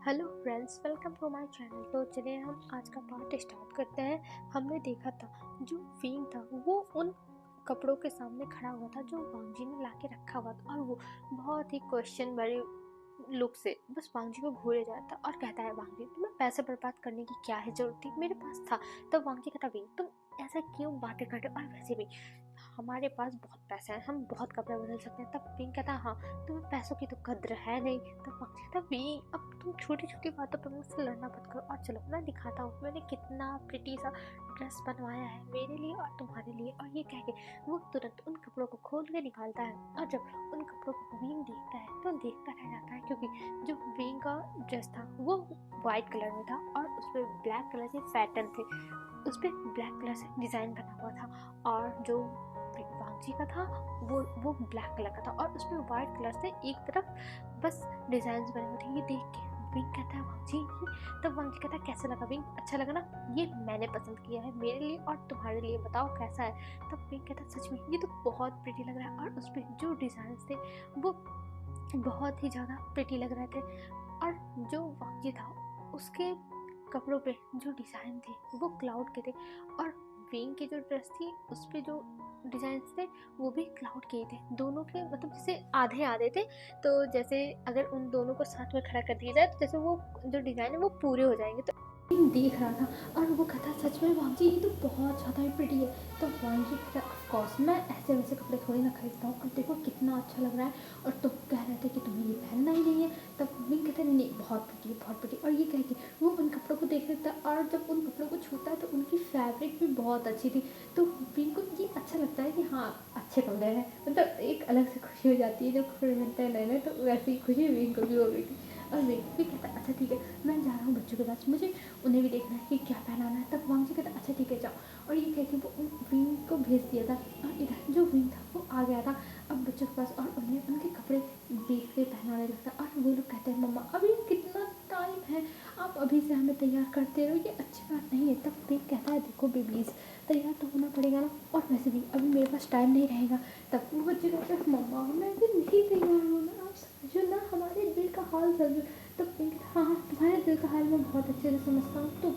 Hello friends, welcome to my channel. तो चलिए हम आज का पार्ट स्टार्ट करते हैं। हमने देखा था जो फिंग था वो उन कपड़ों के सामने खड़ा हुआ था जो वांगजी ने लाके रखा हुआ था, और वो बहुत ही क्वेश्चन भरे लुक से बस वांगजी को घूरे जाता और कहता है, वांगजी तुम्हें पैसे बर्बाद करने की क्या है जरूरत थी, मेरे पास था। तब वांगजी कहता, फिंग तुम ऐसा क्यों बातें करते हो, और वैसे भी हमारे पास बहुत पैसा है, हम बहुत कपड़े बदल सकते हैं। तब पिंक कहता, हाँ तुम्हें पैसों की तो कद्र है नहीं। तब वांगजी कहता, पिंक अब तुम छोटी छोटी बातों पर मुझसे लड़ना मत करो, और चलो मैं दिखाता हूँ मैंने कितना प्रिटी सा ड्रेस बनवाया है मेरे लिए और तुम्हारे लिए। और ये कह के वो तुरंत उन कपड़ों को खोल के निकालता है, और जब उन कपड़ों को विंग देखता है तो देखता रह जाता है, क्योंकि जो विंग का ड्रेस था वो वाइट कलर में था और उसपे ब्लैक कलर के पैटर्न थे, उसपे ब्लैक कलर से डिजाइन बना हुआ था। और जो वांगजी का था वो ब्लैक कलर का था और उसमें व्हाइट कलर से एक तरफ बस डिजाइन बने हुए थे। ये देख के विंग कहता है, वांगजी तब वांगजी कहता है, कैसा लगा विंग, अच्छा लगा ना, ये मैंने पसंद किया है मेरे लिए और तुम्हारे लिए, बताओ कैसा है। तब विंग कहता है, सच में ये तो बहुत प्रिटी लग रहा है, और उसपे जो डिजाइन थे वो बहुत ही ज़्यादा प्रिटी लग रहे थे। और जो वांगजी था उसके कपड़ों पे जो डिज़ाइन थे वो क्लाउड के थे, और विंग की जो ड्रेस थी उस पे जो डिजाइन थे वो भी क्लाउड के ही थे। दोनों के मतलब जैसे आधे आधे थे, तो जैसे अगर उन दोनों को साथ में खड़ा कर दिया जाए तो जैसे वो जो डिजाइन है वो पूरे हो जाएंगे। तो देख रहा था और वो कहता, सच में वांगजी ये तो बहुत ज़्यादा ही प्रिटी है। तो वांगजी कहता, ऑफ कोर्स मैं ऐसे वैसे कपड़े थोड़ी ना खरीदता हूँ, और देखो कितना अच्छा लग रहा है, और तुम कह रहे थे कि तुम्हें ये पहनना ही नहीं है। तब विंग कहता है, नहीं नहीं बहुत प्रिटी है बहुत प्रिटी। और ये कह के वो उन कपड़ों को देख लेता है, और जब उन कपड़ों को छूता है तो उनकी फैब्रिक भी बहुत अच्छी थी। तो विंग को ये अच्छा लगता है कि हाँ अच्छे कपड़े हैं, मतलब एक अलग से खुशी हो जाती है जब कपड़े मिलते हैं नए नए, तो वैसी ही खुशी विंग को भी हो गई थी। और विंग भी कहता है, अच्छा ठीक है मैं जा रहा हूँ बच्चों के पास, मुझे उन्हें भी देखना है कि क्या पहनाना है। तब वांगजी कहता, अच्छा ठीक है जाओ। और ये कह के वो विंग को भेज दिया था, और इधर जो विंग था वो आ गया था अब बच्चों के पास, और उन्हें उनके कपड़े देख के पहनाने लगता। और वो लोग कहते हैं, मम्मा अभी कितना टाइम है, आप अभी से हमें तैयार करते रहो, ये अच्छी बात नहीं है। तब विंग कहता है, देखो बेबीज तैयार तो होना पड़ेगा ना, और वैसे भी अभी मेरे पास टाइम नहीं रहेगा। तब वो बच्चे कहते हैं, मम्मा मैं भी नहीं तैयार हूँ ना, आप समझो ना हमारे दिल का हाल समझो। तब विंग कहता, हाँ हाँ तुम्हारे दिल का हाल मैं बहुत अच्छे से समझता हूँ, तो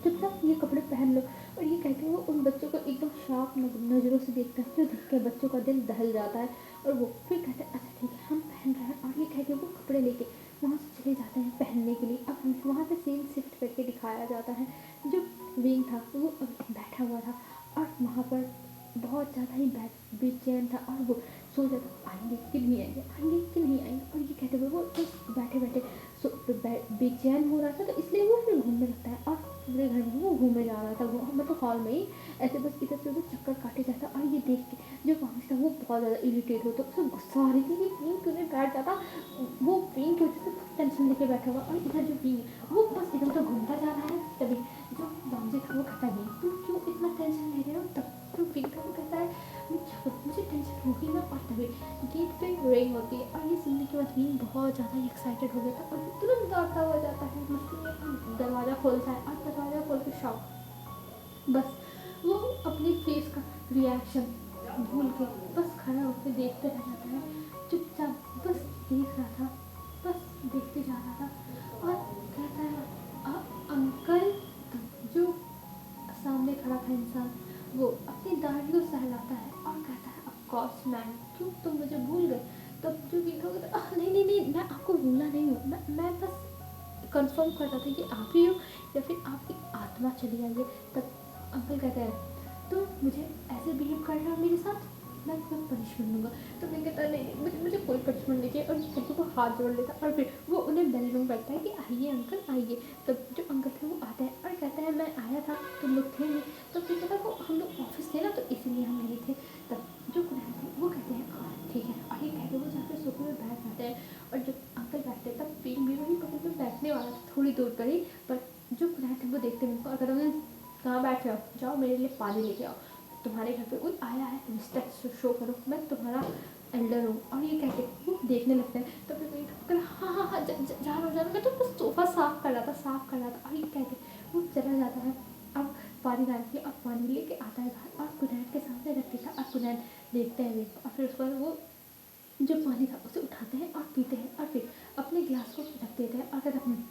चुपचाप ये कपड़े पहन लो। और ये कहते हुए उन बच्चों को एकदम शार्प नज़रों से देखता है, जो देख के बच्चों का दिल दहल जाता है। और वो फिर कहते हैं, अच्छा ठीक है हम पहन रहे हैं। और ये कह के वो कपड़े लेके वहाँ से चले जाते हैं पहनने के लिए। अब हमें वहाँ पे सीन शिफ्ट करके दिखाया जाता है, जो विंग था वो बैठा हुआ था, और वहाँ पर बहुत ज़्यादा ही बेचैन था, और वो सोच रहा था आएंगे कि नहीं आएंगे, आएंगे कि नहीं आएंगे। और ये कहते हुए वो बस बैठे बैठे बेचैन हो रहा था, तो इसलिए वो फिर घूमने लगता है, और पूरे घर में वो घूमे जा रहा था, वो मतलब हॉल में ही ऐसे बस इधर से उधर चक्कर काटे जाता। और ये देख के जो वांगजी था वो बहुत ज़्यादा इरिटेट होता, उसे गुस्सा आ रही थी कि पिंक क्यों नहीं बैठ जाता, वो पिंक की वजह से टेंशन लेके बैठा हुआ। और इधर जो पिंक वो बस इधर उधर घूमता जा रहा है। तभी जो वांगजी था वो कहता है, तुम क्यों इतना टेंशन ले रहे हो। तब जो पिंक था वो कहता है, मुझे टेंशन होगी ना। और तभी गेट पे रिंग होती है, और ये सुनने के बाद विंग बहुत ज़्यादा एक्साइटेड हो गया था, और वो तुरंत दौड़ता हुआ जाता है मस्ती में, दरवाज़ा खोलता है, और दरवाज़ा खोल के शॉक, बस वो अपने फेस का रिएक्शन भूल के बस खड़ा होकर देखते रह जाता है, चुपचाप बस देख रहा था, बस देखते जा रहा था। और कहता है, अंकल। जो सामने खड़ा था इंसान वो अपनी दाढ़ी को सहलाता है और कहता है, ऑफ कोर्स मैम, क्यों तुम मुझे भूल गए। तब जो विंग होगा, नहीं नहीं नहीं मैं आपको भूला नहीं हूँ, मैं बस कंफर्म कर रहा था कि आप ही हो या फिर आपकी आत्मा चली आई है। तब अंकल कहते हैं, तो मुझे ऐसे बिहेव कर रहा है मेरे साथ, मैं तुम्हें पनिशमेंट दूंगा। तो मैं कहता नहीं नहीं मुझे कोई पनिशमेंट नहीं चाहिए, और कहते वो हाथ जोड़ लेता, और फिर वो उन्हें बेल में बैठता है कि आइए अंकल आइए। तब जो अंकल थे वो आते हैं और कहते हैं, मैं आया था तुम लोग थे नहीं। तो फिर कहता वो हम लोग ऑफिस थे ना तो इसीलिए हम नहीं थे। तब जो कुरैन थे वो कहते हैं, हाँ ठीक है। और ये कहते वो जाकर सोफे में बैठ जाते हैं, और जब अंकल बैठते हैं तब भी वही पकड़ में बैठने वाला था थोड़ी दूर पर ही, पर जो कुरैन थे वो देखते हैं और कहते हैं, कहाँ बैठ रहे हो, जाओ मेरे लिए पानी लेके आओ, तुम्हारे घर पे कोई आया है, रिस्पेक्ट शो करो, मैं तुम्हारा एल्डर हूँ। और ये कहते वो देखने लगते हैं। तो फिर वही ठोकर, हाँ हाँ हाँ जा रहा हूँ जा रहा हूँ, मैं तो बस सोफ़ा साफ़ कर रहा था साफ़ कर रहा था। और ये कहते वो चला जाता है। अब पानी डाल के अब पानी लेके आता है बाहर, और कुनैन के सामने रख देता, और कुनैन देखते हैं और फिर उस पर वो जो पानी था उसे उठाते हैं और पीते हैं, और फिर अपने गिलास को रख देते हैं और कहते हैं,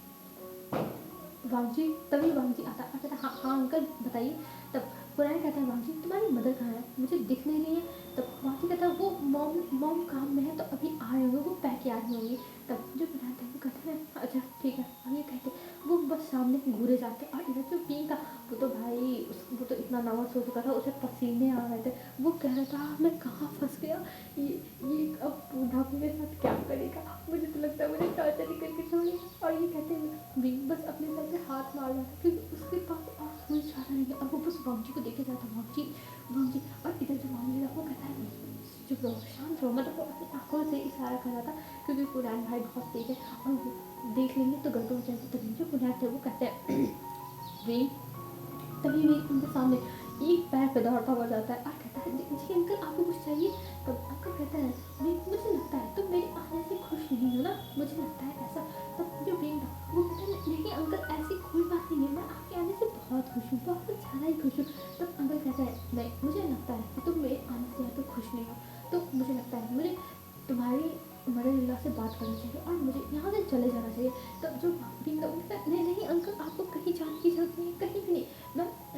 वांगजी, तभी वांगजी आता है और कहता है हाँ हाँ अंकल बताइए। तब कुरैन कहता है वांगजी तुम्हारी मदर कहाँ है, मुझे दिख नहीं रही है। तब वांगजी कहता है वो मॉम मॉम काम में है तो अभी आ रहे होंगे, वो पैके आ रही होंगी। तब जो कुरैन था वो कहते हैं अच्छा ठीक है। और ये कहते वो बस सामने घूरे जाते और इधर जो पीन था वो तो भाई वो तो इतना नर्वस हो चुका था, उसे पसीने आ रहे थे। वो कह रहा था मैं कहाँ फंस गया, ये अब बूढ़ा मेरे साथ क्या करेगा, मुझे तो लगता है मुझे टॉर्चर ही करके छोड़ेगा। और ये कहते हैं बींग बस अपने सर पे हाथ मार रहा था क्योंकि उसके पास और कोई चारा नहीं है और वो बस वांगजी को देखे जाता वांगजी वांगजी। और इधर जो वांगजी था वो कहता है चुप रहो शांत रहो, मतलब वो अपनी आंखों से इशारा कर रहा था क्योंकि कुरैन भाई बहुत तेज है और वो देख लेंगे तो गड़बड़ हो जाएगी। तभी जो कुरैन थे वो कहते हैं वे तभी भी उनके सामने एक पैर पे दौड़ता हुआ जाता है और कहता है जी अंकल आपको कुछ चाहिए। तब अंकल कहता है मुझे लगता है तुम मेरे आने से खुश नहीं हो ना, मुझे लगता है ऐसा। तब जो बीन था वो कहता है नहीं अंकल ऐसी कोई बात नहीं है, मैं आपके आने से बहुत खुश हूँ, बहुत ज़्यादा ही खुश हूँ। तब अंकल कहता है नहीं मुझे लगता है कि तुम मेरे आने से यहाँ पे खुश नहीं हो, तो मुझे लगता है मुझे तुम्हारी मदर से बात करनी चाहिए और मुझे यहाँ से चले जाना चाहिए। तब जो बीन था वो कहता है नहीं अंकल आपको कहीं जाने की जरूरत नहीं है, कहीं भी नहीं,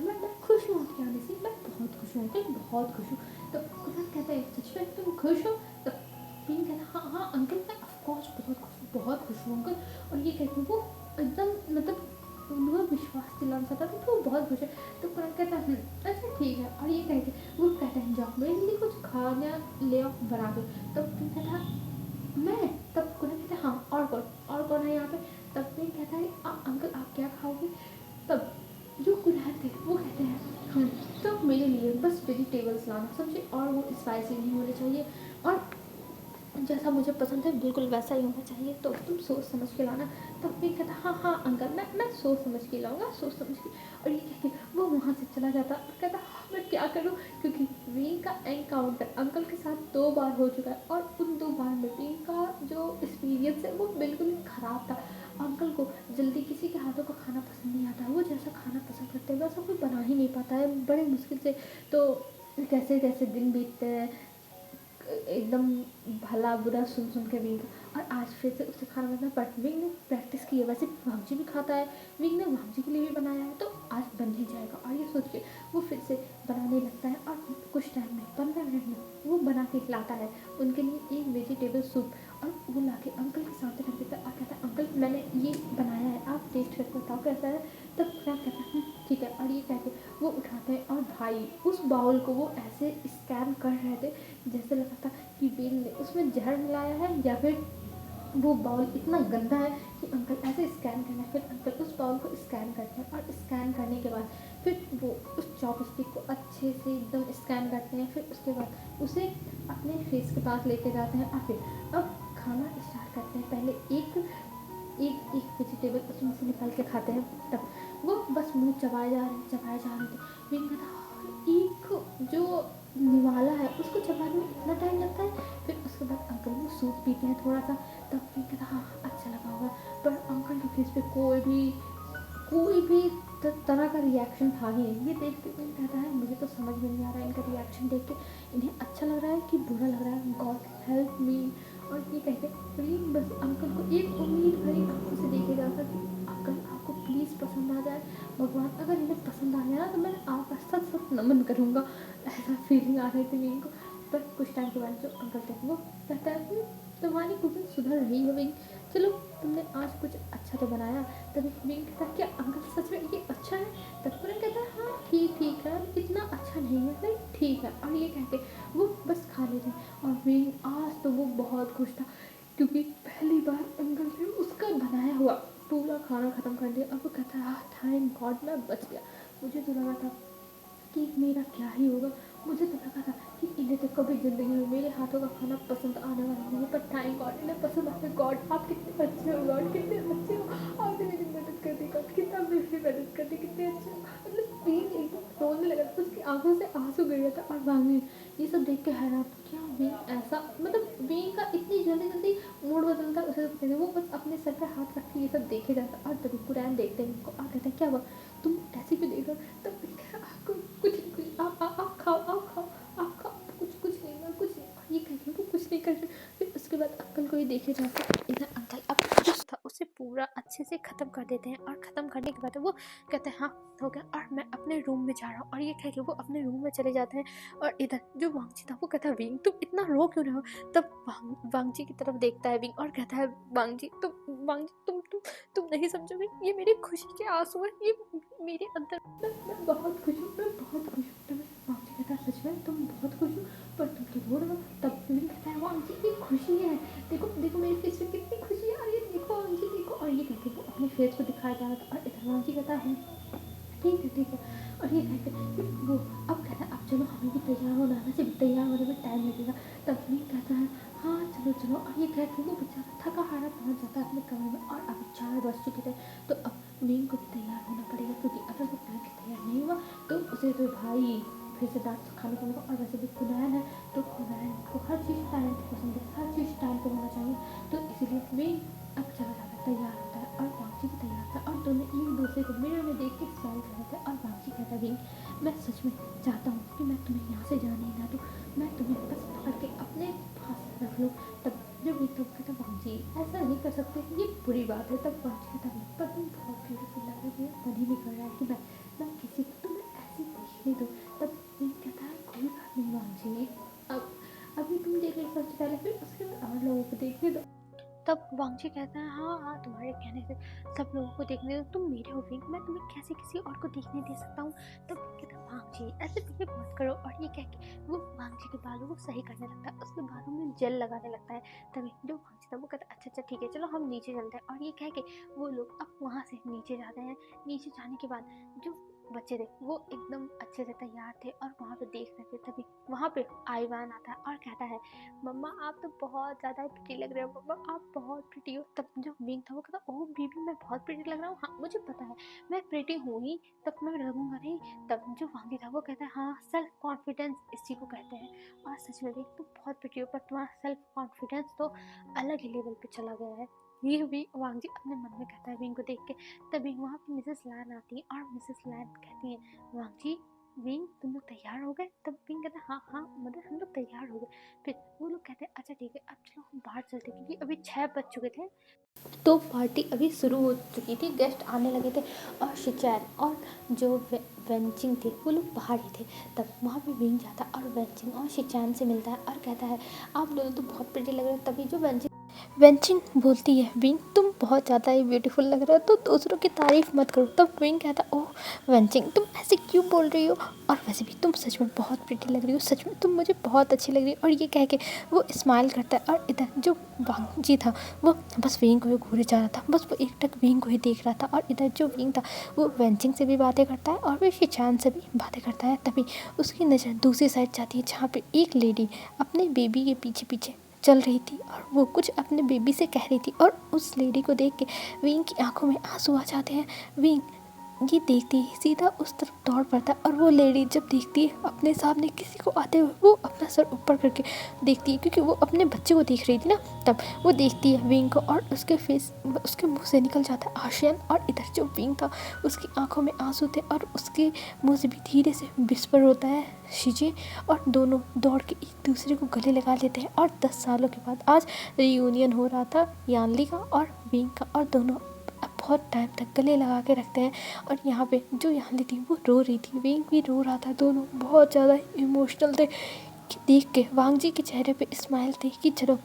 मैं खुश हूँ आपके आने से, मैं बहुत खुश हूँ अंकल, बहुत खुश हूँ। तो कुरैन कहता है सच में तुम खुश हो। तो बीन कहता है हाँ हाँ अंकल मैं ऑफकोर्स बहुत खुश हूँ अंकल। और ये कहते वो एकदम मतलब उन्हें विश्वास दिलाना चाहता था तो वो बहुत खुश है। तो कुरैन कहता है अच्छा ठीक है। और ये कहते वो कहते हैं जाओ मेरे लिए कुछ खाना ले आओ बना दो। तब बीन कहता मैं। तब कुरैन कहता है हाँ और कौन है यहाँ पे। तब बीन कहता है अंकल आप क्या खाओगे। तब जो कुरैन थे वो कहते हैं तो मेरे लिए बस वेजिटेबल्स लाना समझे, और वो स्पाइसी नहीं होने चाहिए और जैसा मुझे पसंद है बिल्कुल वैसा ही होना चाहिए, तो तुम सोच समझ के लाना। तब भी कहता हाँ हाँ अंकल मैं सोच समझ के लाऊंगा, सोच समझ के। और ये कह के वो वहाँ से चला जाता और कहता मैं क्या करूँ, क्योंकि वीन का एनकाउंटर अंकल के साथ 2 बार हो चुका है और उन 2 बार में वीन का जो एक्सपीरियंस है वो बिल्कुल ही ख़राब था। अंकल को जल्दी किसी के हाथों का खाना पसंद नहीं आता, वो जैसा खाना पसंद करते हैं वैसा कोई बना ही नहीं पाता है बड़े मुश्किल से। तो कैसे कैसे दिन बीतते हैं एकदम भला बुरा सुन सुन के विंग। और आज फिर से उसे खाना बनाना, बट विंग ने प्रैक्टिस की है, वैसे वांगजी भी खाता है, विंग ने वांगजी के लिए भी बनाया है तो आज बन ही जाएगा। और ये सोच के वो फिर से बनाने लगता है और कुछ टाइम में 15 मिनट में वो बना के लाता है उनके लिए एक वेजिटेबल सूप। और वो ला के अंकल के सामने रख देता है और कहता है अंकल मैंने ये बनाया है आप टेस्ट करके बताओ कैसा है। तब क्या कहता है ठीक है। और ये कह के वो उठाते हैं और भाई उस बाउल को वो ऐसे स्कैन कर रहे थे जैसे लगा था कि बेल ने उसमें जहर मिलाया है या फिर वो बाउल इतना गंदा है कि अंकल ऐसे स्कैन करना है। फिर अंकल उस बाउल को स्कैन करते हैं और स्कैन करने के बाद फिर वो उस चॉपस्टिक को अच्छे से एकदम स्कैन करते हैं। फिर उसके बाद उसे अपने फेस के पास लेके जाते हैं और फिर अब खाना स्टार्ट करते हैं। पहले एक एक वेजिटेबल उसमें से निकाल के खाते हैं। तब वो बस मुंह चबाए जा रहे थे। विंग था एक जो निवाला है उसको चबाने में इतना टाइम लगता है। फिर उसके बाद अंकल वो सूप पीते हैं थोड़ा सा। तब विंग कहता हाँ अच्छा लगा होगा, पर अंकल के फेस पे कोई भी तरह का रिएक्शन था ही नहीं। ये देख के विंग कहता है मुझे तो समझ में नहीं आ रहा है इनका रिएक्शन देख के, इन्हें अच्छा लग रहा है कि बुरा लग रहा है, गॉड हेल्प मी। और ये कहते प्लीज बस अंकल को एक उम्मीद भरी आंखों से देखे जा सकती, अंकल आपको प्लीज़ पसंद आ जाए, भगवान अगर इन्हें पसंद आ गया ना तो मैं आपका सच सच नमन करूँगा, ऐसा फीलिंग आ रही थी विंग को। पर कुछ टाइम के बाद जो अंकल थे वो कहता है तुम्हारी कुकिंग सुधर रही है विंग, चलो तुमने आज कुछ अच्छा तो बनाया। तभी विंग कहता क्या अंकल सच में ये अच्छा है। तब तुरंत कहता है हाँ ठीक है इतना अच्छा नहीं है नहीं ठीक है। और ये कह के वो बस खा लेते हैं और विंग आज तो वो बहुत खुश था क्योंकि पहली बार अंकल ने उसका बनाया हुआ पूरा खाना ख़त्म कर दिया। अब वो कहता है थैंक गॉड मैं बच गया, मुझे तो लगा था कि मेरा क्या ही होगा, मुझे तो लगा था कि इन्हें तो कभी ज़िंदगी में मेरे हाथों का खाना पसंद आने वाला नहीं है, पर थैंक गॉड इन्हें पसंद आ गया। गॉड आप कितने अच्छे हो, गॉड कितने अच्छे हो, आपने मेरी मदद कर दी, गॉड कितना मेरी मदद कर दी, कितने अच्छे हो। मतलब बीन एकदम रोने लगा था, उसकी आंखों से आंसू गिर गया था। और वांगी ये सब देख के हैरान क्या बीन ऐसा, मतलब बीन का इतनी जल्दी जल्दी मूड बदलता है उसे तो वो बस अपने सर पर हाथ रख के ये सब देखे जाता। और तभी कुरैन देखते हैं इनको और कहते हैं क्या हुआ तुम ऐसे क्यों देख रहे हो। तब आपको कुछ आप खाओ कुछ नहीं मैं कुछ नहीं, ये कह रही वो कुछ नहीं कर रहे। फिर उसके बाद अंकल को ही देखे जाते इधर अंकल अब जो था उसे पूरा अच्छे से ख़त्म कर देते हैं और ख़त्म करने के बाद वो कहते हैं हाँ हो गया और मैं अपने रूम में जा रहा हूँ, और ये कह के वो अपने रूम में चले जाते हैं। और इधर जो वांगजी था वो कहता है विंग तुम इतना रो क्यों रहे हो। तब वांगजी की तरफ देखता है विंग और कहता है वांगजी तुम नहीं समझोगे, ये मेरी खुशी के आंसू हैं, ये मेरे अंदर मैं बहुत खुश हूँ, मैं बहुत खुश हूँ। तब वांगजी कहता है सच में तुम बहुत खुश हो, पर तुम तो रो रहे हो। तब विंग कहता है वांगजी ये खुशी है, देखो देखो मेरे फेस पे कितनी खुशी है, और ये देखो वांगजी देखो। और ये कहते वो अपने फेस को दिखाया जा रहा था, और इधर वांगजी कहता है ठीक है। और ये कहते वो अब कहता है अब चलो हमें भी तैयार होना है, वैसे भी तैयार होने में टाइम लगेगा। तब विंग कहता है हाँ चलो। और ये कह के वो बेचारा थका हारा पहुँच जाता है अपने कमरे में, और अब 4 बज चुके थे। तो अब विंग को भी तैयार होना पड़ेगा, क्योंकि अगर वो टाइम से तैयार नहीं हुआ तो उसे तो भाई फिर से डांट खाने को मिलेगा। और वैसे भी कुनैन है तो कुनैन को हर चीज़ टाइम पे पसंद है, हर चीज़ टाइम पे होना चाहिए। तो इसीलिए विंग अब चला जाता है, तैयार होता है, और वांगजी भी तैयार था, और दोनों एक दूसरे को मिरर में देख के स्माइल कर रहे थे। और वांगजी कहता विंग मैं सच में चाहता हूँ कि मैं तुम्हें यहाँ से जाने ही ना दूँ, मैं तुम्हें बस पकड़ के अपने पास रख लूँ। तब जब विंग तब कहता वांगजी ऐसा नहीं कर सकते, ये बुरी बात है। तब वांगजी कहता विंग पर तुम बहुत ब्यूटीफुल लग रही है, मन ही नहीं कर रहा है कि मैं किसी को तुम्हें ऐसी देखने दूँ। तब विंग कहता है कोई बात नहीं वांगजी, अब अभी तुम देखने सबसे पहले, फिर उसके बाद और लोगों को देखने दो। तब वांगजी कहता है हाँ तुम्हारे कहने से सब लोगों को देखने दो, तुम मेरे हो विंग, मैं तुम्हें कैसे किसी और को देखने दे सकता हूँ। तब कहता है वांगजी ऐसे बिहेव मत करो। और ये कह के वो वांगजी के बालों को सही करने लगता है, उसके बालों में जेल लगाने लगता है। तभी जो वांगजी था वो कहता है अच्छा ठीक है चलो हम नीचे चलते हैं। और ये कह के वो लोग अब वहाँ से नीचे जाते हैं। नीचे जाने के बाद जो बच्चे थे वो एकदम अच्छे से तैयार थे और वहाँ पे देख रहे थे। तभी वहाँ पे आईवान आता है और कहता है मम्मा आप तो बहुत ज़्यादा प्रिटी लग रहे हो, मम्मा आप बहुत प्रिटी हो। तब जो विंग था वो कहता ओह बीबी मैं बहुत प्रिटी लग रहा हूँ, हाँ मुझे पता है मैं प्रिटी हूँ ही, तब मैं लगूंगा नहीं। तब जो वांगी था वो कहता है हाँ सेल्फ कॉन्फिडेंस इसी को कहते हैं। और सच में भी तुम बहुत प्रिटी हो, पर तुम्हारा सेल्फ कॉन्फिडेंस तो अलग ही लेवल पे चला गया है। ये भी वांगजी अपने मन में कहता है विंग को देख के। तभी वहाँ पे मिसेस लैन आती है और मिसेस लैन कहती है वांगजी विंग तुम लोग तैयार हो गए। तब विंग कहता है हाँ मदर हम लोग तैयार हो गए। फिर वो लोग कहते हैं अच्छा ठीक है अब चलो हम बाहर चलते हैं, क्योंकि अभी 6 बज चुके थे तो पार्टी अभी शुरू हो चुकी थी, गेस्ट आने लगे थे। और शिचैन और जो वेंचिंग थे वो लोग बाहर ही थे। तब वहाँ पे विंग जाता और वेंचिंग और शिचैन से मिलता है और कहता है आप दोनों तो बहुत प्रिटी लग रहे हो। तभी जो वेंचिंग बोलती है विंग तुम बहुत ज़्यादा ही ब्यूटीफुल लग रहे हो, तो दूसरों की तारीफ मत करो। तब विंग कहता ओह वेंचिंग तुम ऐसे क्यों बोल रही हो, और वैसे भी तुम सच में बहुत प्रिटी लग रही हो, सच में तुम मुझे बहुत अच्छी लग रही हो। और ये कह के वो स्माइल करता है। और इधर जो वांगजी था वो बस विंग को ही घूरे जा रहा था, बस वो एकटक विंग को ही देख रहा था। और इधर जो विंग था वो वेंचिंग से भी बातें करता है और फिर शिचैन से भी बातें करता है। तभी उसकी नज़र दूसरी साइड जाती है जहाँ पे एक लेडी अपने बेबी के पीछे पीछे चल रही थी और वो कुछ अपने बेबी से कह रही थी। और उस लेडी को देख के विंग की आंखों में आंसू आ जाते हैं। विंग ये देखती ही सीधा उस तरफ दौड़ पड़ता है, और वो लेडी जब देखती है अपने सामने किसी को आते हुए वो अपना सर ऊपर करके देखती है, क्योंकि वो अपने बच्चे को देख रही थी ना। तब वो देखती है विंग को और उसके मुंह से निकल जाता है आशियन। और इधर जो विंग था उसकी आंखों में आंसू थे और उसके मुंह से भी धीरे से विस्पर होता है शीजे। और दोनों दौड़ के एक दूसरे को गले लगा लेते हैं। और 10 सालों के बाद आज रियूनियन हो रहा था यानली का और विंग का, और दोनों अब बहुत टाइम तक गले लगा के रखते हैं। और यहाँ पे जो यानली थी वो रो रही थी, विंग भी रो रहा था, दोनों बहुत ज़्यादा इमोशनल थे। कि देख के वांगजी के चेहरे पे स्माइल थी कि चलो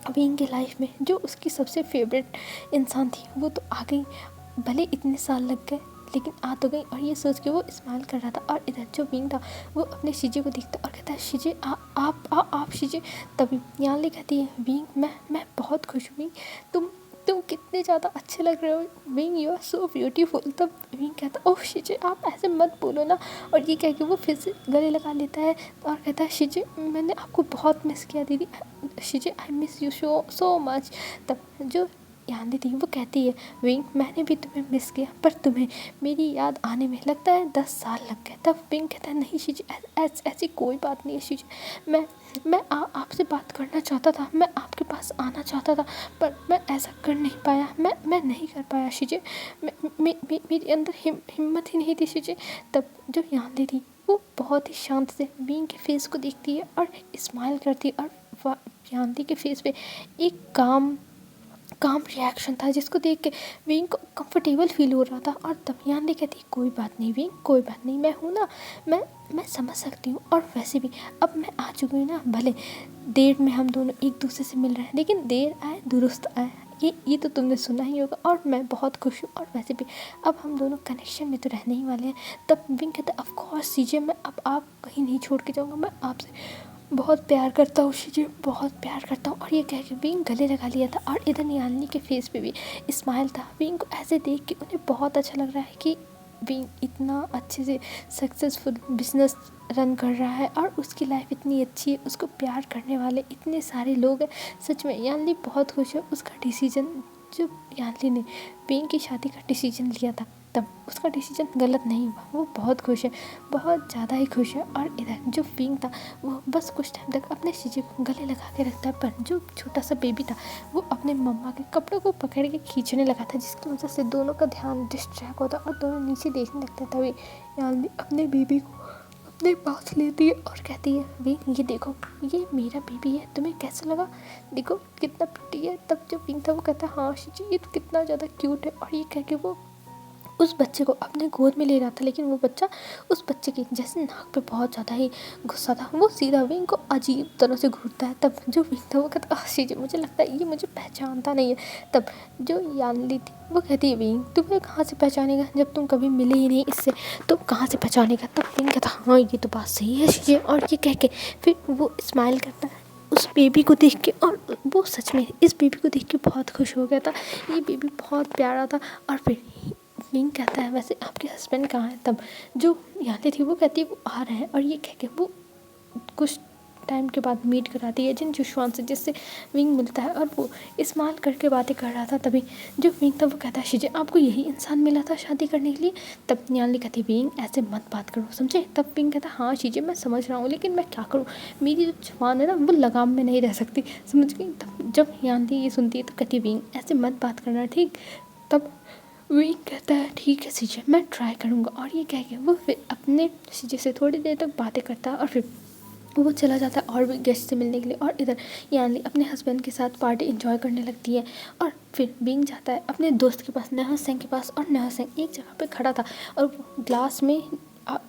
विंग की लाइफ में जो उसकी सबसे फेवरेट इंसान थी वो तो आ गई, भले इतने साल लग गए लेकिन आ तो गई। और ये सोच के वो स्माइल कर रहा था। और इधर जो विंग था वो अपने शीजे को देखता और कहता है शीजे आप शीजे। तभी यानली कहती है विंग मैं बहुत खुश हुई, तुम कितने ज़्यादा अच्छे लग रहे हो Wing, you are so beautiful. तब विंग कहता ओह शीजे आप ऐसे मत बोलो ना। और ये कह के वो फिर से गले लगा लेता है और कहता है शीजे मैंने आपको बहुत मिस किया दीदी, शीजे I miss you so much. तब जो यानली थी वो कहती है विंग मैंने भी तुम्हें मिस किया, पर तुम्हें मेरी याद आने में लगता है 10 साल लग गए। तब विंग कहता है नहीं शीजे ऐसी कोई बात नहीं है शीजे, मैं आपसे बात करना चाहता था, मैं आपके पास आना चाहता था, पर मैं ऐसा कर नहीं पाया, मैं नहीं कर पाया शीजे, मेरे अंदर हिम्मत ही नहीं थी शीजे। तब जो यानली थी वो बहुत ही शांत से विंग के फेस को देखती है और स्माइल करती है। और यानली के फेस पे एक काम काम रिएक्शन था जिसको देख के विंग को कंफर्टेबल फील हो रहा था। और तब यानी कहती कोई बात नहीं विंग, कोई बात नहीं, मैं हूँ ना, मैं समझ सकती हूँ। और वैसे भी अब मैं आ चुकी हूँ ना, भले देर में हम दोनों एक दूसरे से मिल रहे हैं, लेकिन देर आए दुरुस्त आए, ये तो तुमने सुना ही होगा। और मैं बहुत खुश हूँ। और वैसे भी अब हम दोनों कनेक्शन में तो रहने ही वाले हैं। तब विंग कहता ऑफ कोर्स सीजे, मैं अब आप कहीं नहीं छोड़ के जाऊँगा, मैं आपसे बहुत प्यार करता हूँ शीजे, बहुत प्यार करता हूँ। और ये कह के विंग गले लगा लिया था। और इधर नियालिनी के फेस पे भी स्माइल था। विंग को ऐसे देख के उन्हें बहुत अच्छा लग रहा है कि विंग इतना अच्छे से सक्सेसफुल बिजनेस रन कर रहा है और उसकी लाइफ इतनी अच्छी है, उसको प्यार करने वाले इतने सारे लोग हैं। सच में यान्नी बहुत खुश है। उसका डिसीजन, जो यान्नी ने विंग की शादी का डिसीजन लिया था, तब उसका डिसीजन गलत नहीं हुआ। वो बहुत खुश है, बहुत ज़्यादा ही खुश है। और इधर जो विंग था वो बस कुछ टाइम तक अपने शीशे को गले लगा के रखता है, पर जो छोटा सा बेबी था वो अपने मम्मा के कपड़ों को पकड़ के खींचने लगा था, जिसकी वजह से दोनों का ध्यान डिस्ट्रैक्ट होता और दोनों नीचे देखने लगते। तभी यानी अपने बेबी को अपने पास लेती है और कहती है विंग ये देखो, ये मेरा बेबी है, तुम्हें कैसा लगा, देखो कितना प्रिटी है। तब जो विंग था वो कहता है हाँ शीजी ये तो कितना ज़्यादा क्यूट है। और ये कह के वो उस बच्चे को अपने गोद में ले रहा था, लेकिन वो बच्चा उस बच्चे की जैसे नाक पे बहुत ज़्यादा ही गुस्सा था, वो सीधा विंग को अजीब तरह से घूरता है। तब जो विंग था वो कहता शीजी मुझे लगता है ये मुझे पहचानता नहीं है। तब जो यानली थी वो कहती है विंग तुम्हें कहाँ से पहचानेगा, जब तुम कभी मिले ही नहीं इससे तो कहाँ से पहचानेगा। तब विंग कहता हाँ ये तो बात सही है शीजी। और ये कह के फिर वो स्माइल करता है उस बेबी को देख के, और वो सच में इस बेबी को देख के बहुत खुश हो गया था। ये बेबी बहुत प्यारा था। और फिर विंग कहता है वैसे आपके हस्बैंड कहाँ हैं। तब जो यानी थी वो कहती है वो आ रहे हैं। और ये कह के वो कुछ टाइम के बाद मीट कराती है जिन जुशवान से, जिससे विंग मिलता है और वो इस्तेमाल करके बातें कर रहा था। तभी जो विंग था वो कहता है शीजे आपको यही इंसान मिला था शादी करने के लिए। तब न्याली कहती विंग ऐसे मत बात करो समझे। तब विंग कहता हाँ शीजे मैं समझ रहा हूँ, लेकिन मैं क्या करूँ, मेरी जो जुबान है ना वो लगाम में नहीं रह सकती, समझ गई। तब जब यानी ये सुनती है तो कहती विंग ऐसे मत बात करना ठीक। तब विंग कहता है ठीक है सीजे मैं ट्राई करूँगा। और ये कह के वो फिर अपने सीजे से थोड़ी देर तक बातें करता है और फिर वो चला जाता है और भी गेस्ट से मिलने के लिए। और इधर यानी अपने हस्बैंड के साथ पार्टी एंजॉय करने लगती है। और फिर विंग जाता है अपने दोस्त के पास, नेहा सिंह के पास। और नेहा सिंह एक जगह पे खड़ा था और वो ग्लास में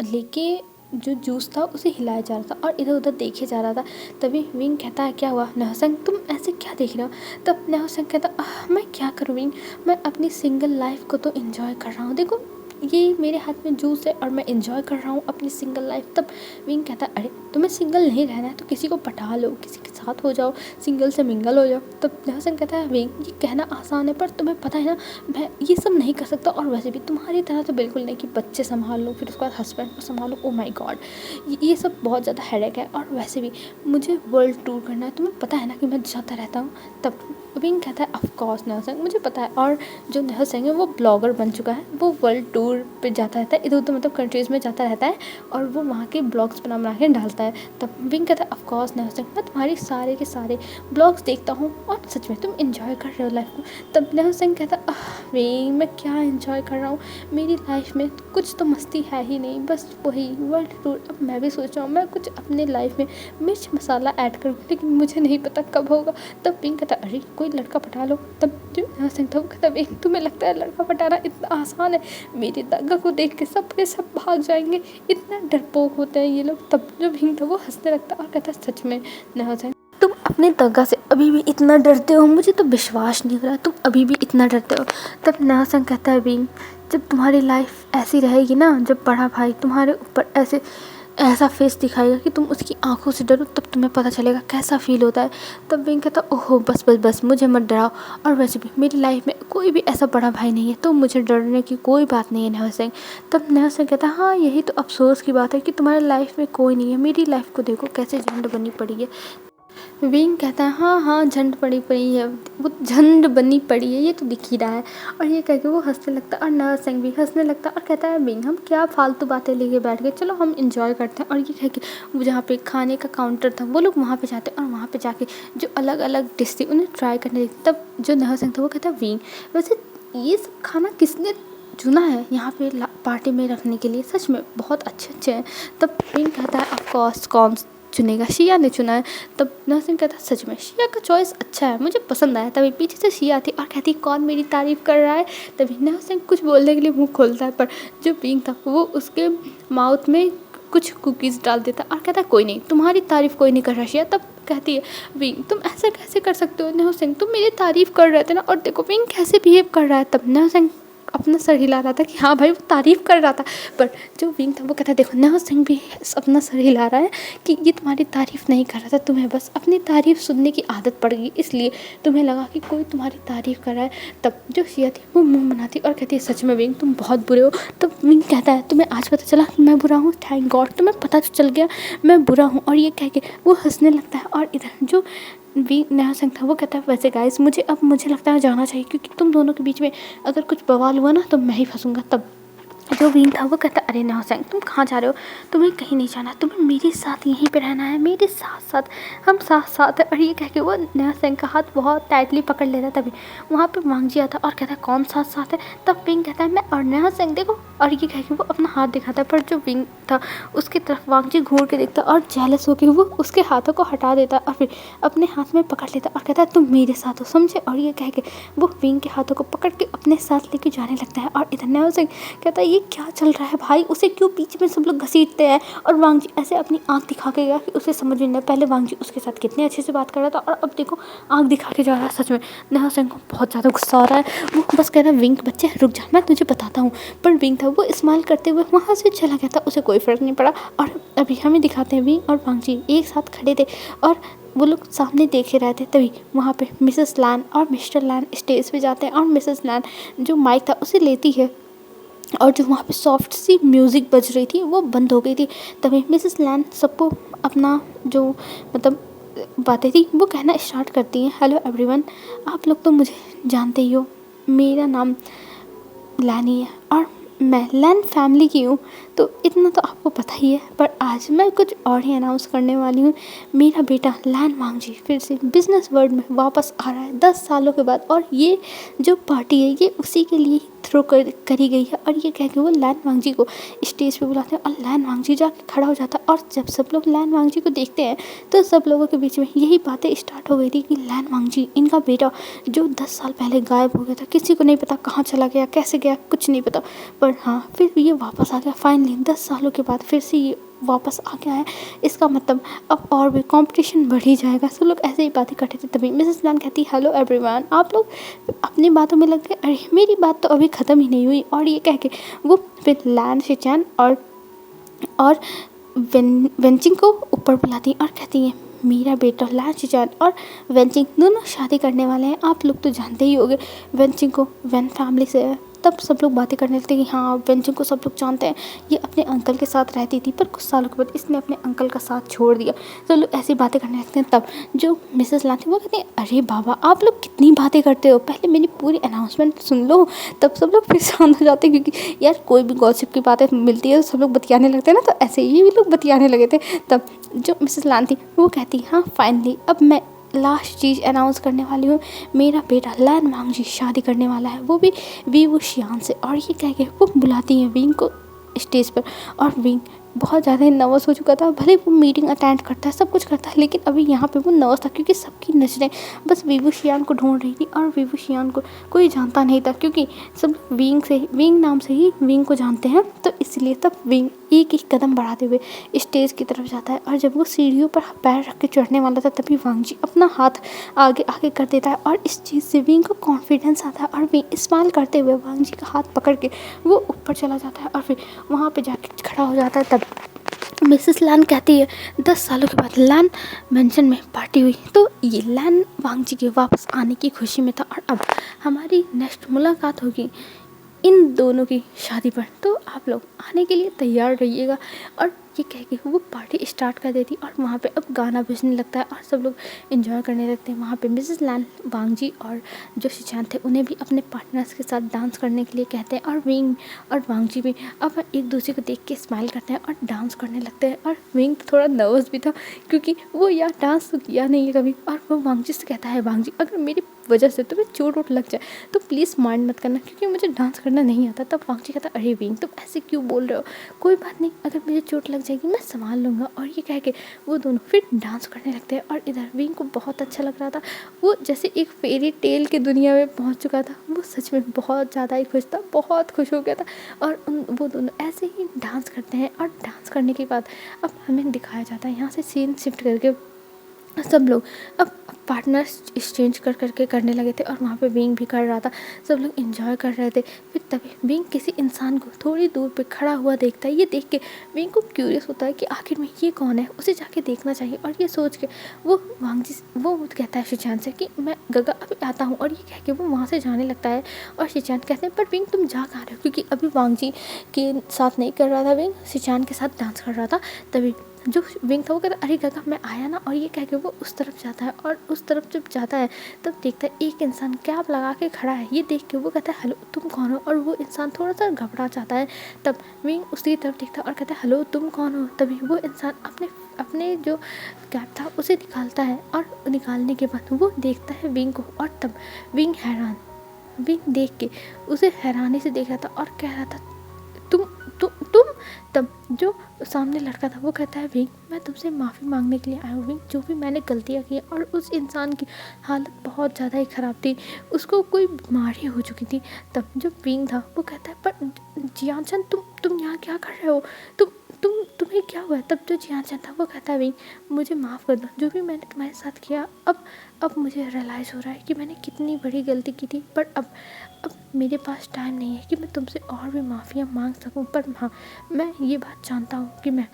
लेके जो जूस था उसे हिलाया जा रहा था और इधर उधर देखे जा रहा था। तभी विंग कहता है क्या हुआ नेहा सिंह, तुम ऐसे क्या देख रहे हो। तब नेहा सिंह कहता मैं क्या करूँ विंग, मैं अपनी सिंगल लाइफ को तो एंजॉय कर रहा हूँ, देखो ये मेरे हाथ में जूस है और मैं एंजॉय कर रहा हूँ अपनी सिंगल लाइफ। तब विंग कहता है अरे तुम्हें सिंगल नहीं रहना है तो किसी को पटा लो, किसी के साथ हो जाओ, सिंगल से मिंगल हो जाओ। तब नेहा सिंह कहता है विंग ये कहना आसान है पर तुम्हें पता है ना मैं ये सब नहीं कर सकता, और वैसे भी तुम्हारी तरह तो बिल्कुल नहीं कि बच्चे संभाल लो फिर उसके बाद हस्बैंड को संभालो, ओ माई गॉड ये सब बहुत ज़्यादा हेडेक है। और वैसे भी मुझे वर्ल्ड टूर करना है, तुम्हें पता है ना कि मैं जाता रहता हूँ। तब विंग कहता है ऑफकोर्स नेहा सिंह मुझे पता है। और जो नेहा सिंह है वो ब्लॉगर बन चुका है, वो वर्ल्ड टूर पे जाता रहता है, इधर उधर मतलब कंट्रीज़ में जाता रहता है और वो वहाँ के ब्लॉग्स बना के डालता है। तब विंग कहता है ऑफकोर्स नेहा सिंह मैं तुम्हारी सारे के सारे ब्लॉग्स देखता हूँ और सच में तुम इंजॉय कर रहे हो लाइफ को। तब नेहा सिंह कहता विंग मैं क्या इंजॉय कर रहा हूँ, मेरी लाइफ में कुछ तो मस्ती है ही नहीं, बस वही वर्ल्ड टूर। अब मैं भी सोच रहा हूँ मैं कुछ अपने लाइफ में मिर्च मसाला ऐड करूँ, लेकिन मुझे नहीं पता कब होगा। तब विंग कहता अरे कोई लड़का पटा लो। तब जो नेहा सिंह था वो कहता विंग तुम्हें लगता है लड़का पटाना इतना आसान है, मेरी दगा को देख के सब के सब भाग जाएंगे, इतना डरपोक होते हैं ये लोग। तब जो विंग था वो हंसने लगता और कहता सच में नेहा सिंह तुम अपने दगा से अभी भी इतना डरते हो, मुझे तो विश्वास नहीं हो रहा तुम अभी भी इतना डरते हो। तब नेहा सिंह कहता है विंग जब तुम्हारी लाइफ ऐसी रहेगी ना, जब बड़ा भाई तुम्हारे ऊपर ऐसा फेस दिखाएगा कि तुम उसकी आंखों से डरो, तब तुम्हें पता चलेगा कैसा फील होता है। तब विंग कहता ओहो बस बस बस मुझे मत डराओ, और वैसे भी मेरी लाइफ में कोई भी ऐसा बड़ा भाई नहीं है तो मुझे डरने की कोई बात नहीं है नेहा सिंह। तब नेहा सिंह कहता हाँ यही तो अफसोस की बात है कि तुम्हारी लाइफ में कोई नहीं है, मेरी लाइफ को देखो कैसे झंड बनी पड़ी है। विंग कहता है हाँ हाँ झंड पड़ी है, वो झंड बनी पड़ी है ये तो दिख ही रहा है। और ये कह के वो हंसने लगता और नेहा सिंह भी हंसने लगता और कहता है विंग हम क्या फालतू बातें लेके बैठ गए, चलो हम इंजॉय करते हैं। और ये कह के वो जहाँ पे खाने का काउंटर था वो लोग वहाँ पे जाते और वहाँ पे जाके जो अलग अलग डिश थी उन्हें ट्राई करने लगते। तब जो नेहा सिंह था वो कहता है विंग वैसे ये सब खाना किसने चुना है यहाँ पे पार्टी में रखने के लिए, सच में बहुत अच्छे हैं। तब विंग कहता है ऑफकोर्स कॉम्स चुनेगा? शिया ने चुना है। तब नहसिंग कहता है सच में शिया का चॉइस अच्छा है, मुझे पसंद आया। तभी पीछे से शिया आती और कहती कौन मेरी तारीफ़ कर रहा है। तभी नहसिंग कुछ बोलने के लिए मुँह खोलता है, पर जो विंग था वो उसके माउथ में कुछ कुकीज़ डाल देता और कहता कोई नहीं, तुम्हारी तारीफ़ कोई नहीं कर रहा शिया। तब कहती है विंग तुम ऐसा कैसे कर सकते हो नहसिंग, तुम मेरी तारीफ़ कर रहे थे ना, और देखो विंग कैसे बिहेव कर रहा है। तब नहसिंग अपना सर हिला रहा था कि हाँ भाई वो तारीफ़ कर रहा था, पर जो विंग था वो कहता देखो नहसिंग भी अपना सर हिला रहा है कि ये तुम्हारी तारीफ़ नहीं कर रहा था, तुम्हें बस अपनी तारीफ़ सुनने की आदत पड़ गई, इसलिए तुम्हें लगा कि कोई तुम्हारी तारीफ़ कर रहा है। तब जो शिया थी वो मुंह बनाती और कहती है सच में विंग तुम बहुत बुरे हो। तब विंग कहता है तुम्हें आज पता चला कि मैं बुरा हूँ, थैंक गॉड तुम्हें पता तो चल गया मैं बुरा हूँ। और ये कह के वो हंसने लगता है। और इधर जो विंग नहसिंग था वो कहता है वैसे गाइस मुझे लगता है जाना चाहिए, क्योंकि तुम दोनों के बीच में अगर कुछ बवाल हुआ ना तो मैं ही फंसूंगा। तब जो विंग था वो कहता अरे नहसिंग तुम कहाँ जा रहे हो, तुम्हें कहीं नहीं जाना, तुम्हें मेरे साथ यहीं पे रहना है, मेरे साथ साथ हम साथ साथ है। और ये कह के वो नहसिंग का हाथ बहुत टाइटली पकड़ लेता है। तभी वहाँ पे वांगजी आता और कहता है कौन साथ साथ है। तब विंग कहता है मैं और नहसिंग देखो, और ये कह के वो अपना हाथ दिखाता है, पर जो विंग था उसकी तरफ वांगजी घूर के देखता और जेलस होकर वो उसके हाथों को हटा देता और फिर अपने हाथ में पकड़ लेता और कहता है तुम मेरे साथ हो समझे। और ये कह के वो विंग के हाथों को पकड़ के अपने साथ लेके जाने लगता है। और इधर नहसिंग कहता है ये क्या चल रहा है भाई, उसे क्यों बीच में सब लोग घसीटते हैं। और वांगजी ऐसे अपनी आंख दिखा के गया कि उसे समझ में नहीं आया, पहले वांगजी उसके साथ कितने अच्छे से बात कर रहा था और अब देखो आंख दिखा के जा रहा है। सच में नहसिंग को बहुत ज़्यादा गुस्सा आ रहा है, वो बस कह रहा है विंग बच्चे रुक जा मैं तुझे बताता हूँ। पर विंग था वो स्माइल करते हुए वहाँ से चला गया था, उसे कोई फ़र्क नहीं पड़ा। और अभी हमें दिखाते हैं विंग और वांगजी एक साथ खड़े थे और वो लोग सामने देखे रहे थे। तभी वहाँ पे मिसेस लैन और मिस्टर लैन स्टेज पे जाते हैं और मिसेस लैन जो माइक था उसे लेती है और जो वहाँ पे सॉफ्ट सी म्यूज़िक बज रही थी वो बंद हो गई थी। तभी मिसेस लैन सबको अपना जो मतलब बातें थी वो कहना स्टार्ट करती हैं। हेलो एवरीवन, आप लोग तो मुझे जानते ही हो, मेरा नाम लैन ही है और मैं लैन फैमिली की हूँ, तो इतना तो आपको पता ही है। पर आज मैं कुछ और ही अनाउंस करने वाली हूँ, मेरा बेटा लैन वांगजी फिर से बिजनेस वर्ल्ड में वापस आ रहा है 10 सालों के बाद, और ये जो पार्टी है ये उसी के लिए थ्रो करी गई है। और ये कह के वो लैन वांगजी को स्टेज पे बुलाते हैं और लैन वांगजी जाके खड़ा हो जाता है। और जब सब लोग लैन वांगजी को देखते हैं तो सब लोगों के बीच में यही बातें स्टार्ट हो गई थी कि लैन वांगजी इनका बेटा जो 10 साल पहले गायब हो गया था, किसी को नहीं पता कहाँ चला गया कैसे गया कुछ नहीं पता, पर हाँ फिर ये वापस आ गया फाइनली 10 सालों के बाद फिर से ये वापस आ गया है। इसका मतलब अब और भी कंपटीशन बढ़ ही जाएगा। सब लोग ऐसे ही बातें करते थे। तभी मिसेस लैन कहती हेलो एवरीवन, आप लोग अपनी बातों में लग गए, अरे मेरी बात तो अभी ख़त्म ही नहीं हुई। और ये कह के वो फिर लैन शिचैन और वेंचिंग को ऊपर बुलाती हैं और कहती हैं मेरा बेटा लैन शिचैन और वेंचिंग दोनों शादी करने वाले हैं। आप लोग तो जानते ही होंगे वेंचिंग को वेन फैमिली से है। तब सब लोग बातें करने लगते कि हाँ वेंचिंग को सब लोग जानते हैं, ये अपने अंकल के साथ रहती थी पर कुछ सालों के बाद इसने अपने अंकल का साथ छोड़ दिया। सब लोग ऐसी बातें करने लगते हैं। तब जो मिसेस लान थी वो कहती हैं अरे बाबा आप लोग कितनी बातें करते हो, पहले मेरी पूरी अनाउंसमेंट सुन लो। तब सब लोग फिर शांत हो जाते हैं, क्योंकि यार कोई भी गॉसिप की बातें मिलती है तो सब लोग बतियाने लगते हैं ना, तो ऐसे ही लोग बतियाने लगे थे। तब जो मिसेस लान थी वो कहती हाँ फाइनली अब मैं लास्ट चीज़ अनाउंस करने वाली हूँ, मेरा बेटा लैन वांगजी शादी करने वाला है, वो भी वी शियान से। और ये कह के वो बुलाती हैं विंग को स्टेज पर। और विंग बहुत ज़्यादा नर्वस हो चुका था, भले वो मीटिंग अटेंड करता है सब कुछ करता है, लेकिन अभी यहाँ पे वो नर्वस था क्योंकि सबकी नज़रें बस वीवू शियान को ढूंढ रही थी। और वीवू शियान को कोई जानता नहीं था, क्योंकि सब विंग नाम से ही विंग को जानते हैं, तो इसलिए तब विंग एक एक कदम बढ़ाते हुए स्टेज की तरफ जाता है। और जब वो सीढ़ियों पर पैर रख के चढ़ने वाला था तभी वांगजी अपना हाथ आगे आगे कर देता है और इस चीज़ से विंग को कॉन्फिडेंस आता है और विंग स्माइल करते हुए वांगजी का हाथ पकड़ के वो ऊपर चला जाता है और फिर वहाँ पे जाके खड़ा हो जाता है। तब मिसेस लैन कहती है 10 सालों के बाद लैन मेंशन में पार्टी हुई, तो ये लैन वांगजी के वापस आने की खुशी में था। और अब हमारी नेक्स्ट मुलाकात होगी इन दोनों की शादी पर, तो आप लोग आने के लिए तैयार रहिएगा। और ये कह के वो पार्टी स्टार्ट कर देती और वहाँ पे अब गाना बजने लगता है और सब लोग एंजॉय करने लगते हैं। वहाँ पे मिसेस लैन वांगजी और जो शिचान थे उन्हें भी अपने पार्टनर्स के साथ डांस करने के लिए कहते हैं और विंग और वांगजी भी अब एक दूसरे को देख के स्माइल करते हैं और डांस करने लगते हैं। और विंग थोड़ा नर्वस भी था क्योंकि वो यार डांस तो किया नहीं है कभी, और वो वांगजी से कहता है वांगजी अगर मेरे वजह से तुम्हें चोट वोट लग जाए तो प्लीज़ माइंड मत करना, क्योंकि मुझे डांस करना नहीं आता। तब वांगजी कहता अरे विंग तुम ऐसे क्यों बोल रहे हो, कोई बात नहीं, अगर मुझे चोट लग जाएगी मैं संभाल लूँगा। और ये कह के वो दोनों फिर डांस करने लगते हैं। और इधर विंग को बहुत अच्छा लग रहा था, वो जैसे एक फेरी टेल की दुनिया में पहुंच चुका था। वो सच में बहुत ज़्यादा ही खुश था, बहुत खुश हो गया था। और वो दोनों ऐसे ही डांस करते हैं। और डांस करने के बाद अब हमें दिखाया जाता है, यहाँ से सीन शिफ्ट करके सब लोग अब पार्टनर्स एक्सचेंज कर करके करने लगे थे। और वहाँ पे विंग भी कर रहा था, सब लोग एंजॉय कर रहे थे। फिर तभी विंग किसी इंसान को थोड़ी दूर पे खड़ा हुआ देखता है। ये देख के विंग को क्यूरियस होता है कि आखिर में ये कौन है, उसे जाके देखना चाहिए। और ये सोच के वो वांगजी वो कहता है शिचान से कि मैं गगा अभी आता हूँ। और ये कह के वो वहाँ से जाने लगता है। और शिचान कहते हैं पर विंग तुम जा कहाँ रहे हो, क्योंकि अभी वांगजी के साथ नहीं कर रहा था विंग, शिचान के साथ डांस कर रहा था। तभी जो विंग था वो कहता अरे गगा मैं आया ना। और ये कह के वो उस तरफ जाता है। और उस तरफ जब जाता है तब देखता है एक इंसान कैप लगा के खड़ा है। ये देख के वो कहता है हेलो तुम कौन हो। और वो इंसान थोड़ा सा घबरा जाता है। तब विंग उसकी तरफ देखता है और कहता है हेलो तुम कौन हो। तभी वो इंसान अपने अपने जो कैप था उसे निकालता है। और निकालने के बाद वो देखता है विंग को। और तब विंग हैरान, विंग देख के उसे हैरानी से देख रहा था और कह रहा था तुम। तब जो सामने लड़का था वो कहता है विंग मैं तुमसे माफ़ी मांगने के लिए आया हूँ विंग, जो भी मैंने गलतियाँ की। और उस इंसान की हालत बहुत ज़्यादा ही ख़राब थी, उसको कोई बीमारी हो चुकी थी। तब जो विंग था वो कहता है पर जियानचन तुम यहाँ क्या कर रहे हो, तुम्हें क्या हुआ है। तब जो जियानचन था वो कहता है विंग मुझे माफ़ कर दो, जो भी मैंने तुम्हारे साथ किया अब मुझे रियलाइज़ हो रहा है कि मैंने कितनी बड़ी गलती की थी। पर अब मेरे पास टाइम नहीं है कि मैं तुमसे और भी माफ़ियाँ मांग सकूं। पर हाँ मैं ये बात जानता हूँ कि मैं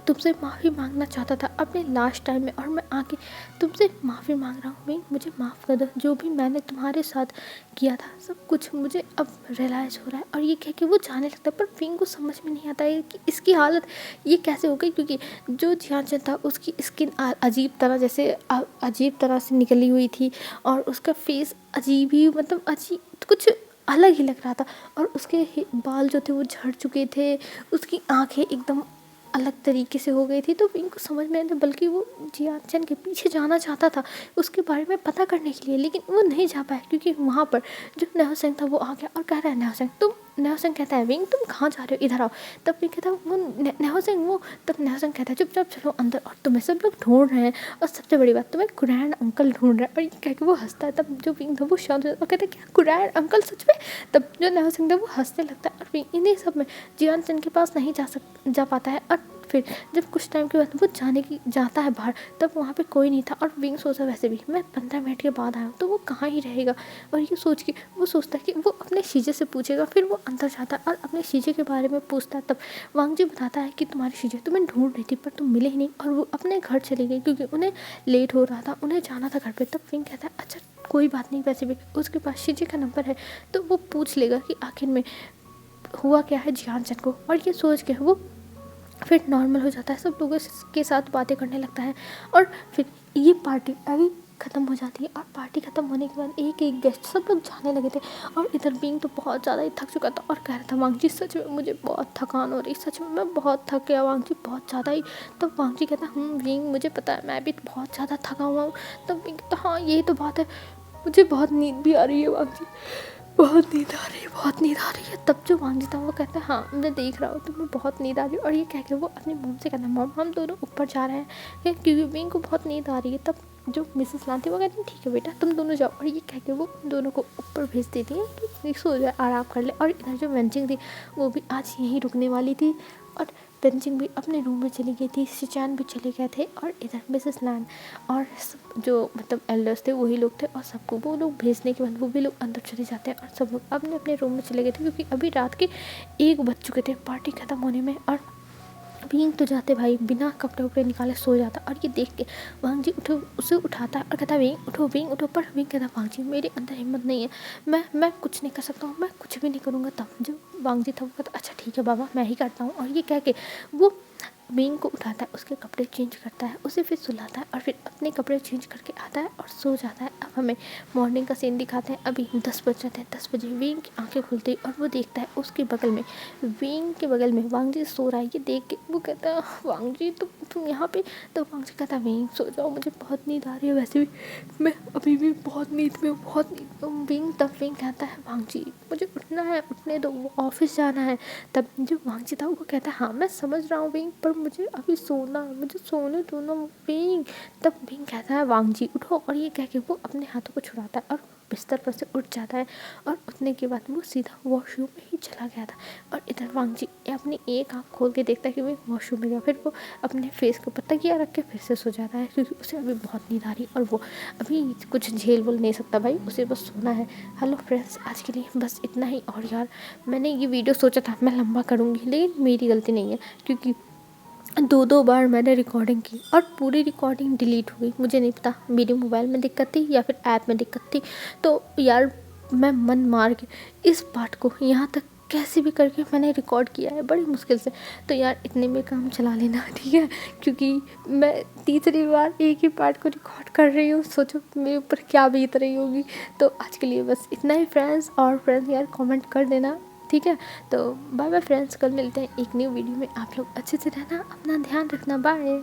तुमसे माफ़ी मांगना चाहता था अपने लास्ट टाइम में, और मैं आके तुमसे माफ़ी मांग रहा हूँ विंग, मुझे माफ़ कर दो। जो भी मैंने तुम्हारे साथ किया था सब कुछ मुझे अब रियलाइज़ हो रहा है। और ये कह के वो जाने लगता है। पर विंग को समझ में नहीं आता है कि इसकी हालत ये कैसे हो गई, क्योंकि जो जियानचन था उसकी स्किन अजीब तरह जैसे अजीब तरह से निकली हुई थी। और उसका फेस अजीब ही मतलब अजीब कुछ अलग ही लग रहा था। और उसके बाल जो थे वो झड़ चुके थे, उसकी आंखें एकदम अलग तरीके से हो गई थी। तो विंग को समझ में नहीं था, बल्कि वो जियानचन के पीछे जाना चाहता था उसके बारे में पता करने के लिए, लेकिन वो नहीं जा पाया क्योंकि वहाँ पर जो नेहो सिंह था वो आ गया और कह रहा है नेहो सिंह कहता है विंग तुम कहाँ जा रहे हो, इधर आओ। तब विंग कहता है वो नेहो सिंह वो तब नेहो सिंह कहता है चुपचाप चलो अंदर, और तुम्हें सब लोग ढूंढ रहे हैं, और सबसे बड़ी बात तुम्हें कुरैन अंकल ढूंढ रहे हैं। और ये कह के वो हंसता है। तब जो विंग था वो शांत हो जाता है और कहता है क्या कुरैन अंकल सच में। तब जो नेहो सिंह था वो हंसने लगता है। और विंग इन्हीं सब में जियानचन के पास नहीं जा पाता है। और फिर जब कुछ टाइम के बाद वो जाता है बाहर, तब वहाँ पे कोई नहीं था। और विंग सोचा वैसे भी मैं 15 मिनट के बाद आया हूँ तो वो कहाँ ही रहेगा। और ये सोच के वो सोचता है कि वो अपने शीजे से पूछेगा। फिर वो अंदर जाता है और अपने शीजे के बारे में पूछता है। तब वांगजी बताता है कि तुम्हारी शीजे तुम्हें ढूंढ रही थी पर तुम मिले ही नहीं, और वो अपने घर चली गई क्योंकि उन्हें लेट हो रहा था, उन्हें जाना था घर पर। तब विंग कहता है अच्छा कोई बात नहीं, वैसे भी उसके पास शीजे का नंबर है तो वो पूछ लेगा कि आखिर में हुआ क्या है जियानचन को। और ये सोच के वो फिर नॉर्मल हो जाता है, सब लोगों के साथ बातें करने लगता है। और फिर ये पार्टी अभी ख़त्म हो जाती है। और पार्टी ख़त्म होने के बाद एक एक गेस्ट सब लोग जाने लगे थे। और इधर विंग तो बहुत ज़्यादा ही थक चुका था और कह रहा था वांगजी सच में मुझे बहुत थकान हो रही, सच में मैं बहुत थक गया वांगजी, बहुत ज़्यादा ही। तब वांगजी कहता विंग मुझे पता है मैं भी बहुत ज़्यादा थका हुआ हूँ। तब विंग कहता हाँ यही तो बात है, मुझे बहुत नींद भी आ रही है वांगजी, बहुत नींद आ रही है, बहुत नींद आ रही है। तब जो वांगजी था वो कहता है हाँ मैं देख रहा हूँ तुम्हें बहुत नींद आ रही है। और ये कह के वो अपनी मॉम से कहता है मॉम हम दोनों ऊपर जा रहे हैं क्योंकि विंग को बहुत नींद आ रही है। तब जो मिसेस लान थी वो कहती है ठीक है बेटा तुम दोनों जाओ। और ये कह के वो दोनों को ऊपर भेज देती है कि सो जाए आराम कर ले। और इधर जो वेंचिंग थी वो भी आज यहीं रुकने वाली थी। और वेंचिंग भी अपने रूम में चली गई थी, शिचान भी चले गए थे। और इधर मिसेस लैन और जो मतलब एल्डर्स थे वही लोग थे, और सबको वो लोग भेजने के बाद वो भी लोग अंदर चले जाते हैं। और सब लोग अपने अपने रूम में चले गए थे क्योंकि अभी रात के 1 बज चुके थे पार्टी ख़त्म होने में। और विंग तो जाते भाई बिना कपड़े उपड़े निकाले सो जाता। और ये देख के वांगजी उसे उठाता है और कहता है विंग उठो। पर विंग कहता वांगजी मेरे अंदर हिम्मत नहीं है, मैं कुछ नहीं कर सकता हूँ, मैं कुछ भी नहीं करूँगा। तब जो वांगजी था वो कहता अच्छा ठीक है बाबा मैं ही करता हूँ। और ये कह के वो विंग को उठाता है, उसके कपड़े चेंज करता है, उसे फिर सुलाता है और फिर अपने कपड़े चेंज करके आता है और सो जाता है। अब हमें मॉर्निंग का सीन दिखाते हैं। अभी 10 बज जाते हैं। 10 बजे विंग की आंखें खुलती और वो देखता है उसके बगल में, विंग के बगल में वांग जी सो रहा है। ये देख के वो कहता है वांग जी तुम यहाँ पे। तो वांग जी कहता है विंग सो जाओ, मुझे बहुत नींद आ रही है, वैसे भी मैं अभी भी बहुत नींद में हूँ, बहुत नींद में हूँ। विंग तब विंग कहता है वांग जी मुझे उठना है, उठने दो, वो ऑफिस जाना है। तब जो वांग जी था वो कहता है हाँ मैं समझ रहा हूँ विंग, पर मुझे अभी सोना है, मुझे सोने दो ना विंग। तब विंग कहता है वांग जी उठो, और ये कह के वो अपने हाथों को छुड़ाता है और बिस्तर पर से उठ जाता है। और उठने के बाद वो सीधा वॉशरूम में ही चला गया था। और इधर वांग जी अपनी एक आँख खोल के देखता है कि वो वॉशरूम में गया, फिर वो अपने फेस के ऊपर तकिया रख के फिर से सो जाता है, क्योंकि उसे अभी बहुत नींद आ रही और वो अभी कुछ झेल बोल नहीं सकता भाई, उसे बस सोना है। हेलो फ्रेंड्स, आज के लिए बस इतना ही। और यार मैंने ये वीडियो सोचा था मैं लंबा करूँगी, लेकिन मेरी गलती नहीं है, क्योंकि 2 बार मैंने रिकॉर्डिंग की और पूरी रिकॉर्डिंग डिलीट हो गई। मुझे नहीं पता मेरे मोबाइल में दिक्कत थी या फिर ऐप में दिक्कत थी। तो यार मैं मन मार के इस पार्ट को यहाँ तक कैसे भी करके मैंने रिकॉर्ड किया है बड़ी मुश्किल से। तो यार इतने में काम चला लेना, ठीक है, क्योंकि मैं तीसरी बार एक ही पार्ट को रिकॉर्ड कर रही हूँ। सोचो मेरे ऊपर क्या बीत रही होगी। तो आज के लिए बस इतना ही फ्रेंड्स। और फ्रेंड्स यार कमेंट कर देना, ठीक है। तो बाय बाय फ्रेंड्स, कल मिलते हैं एक न्यू वीडियो में। आप लोग अच्छे से रहना, अपना ध्यान रखना, बाय।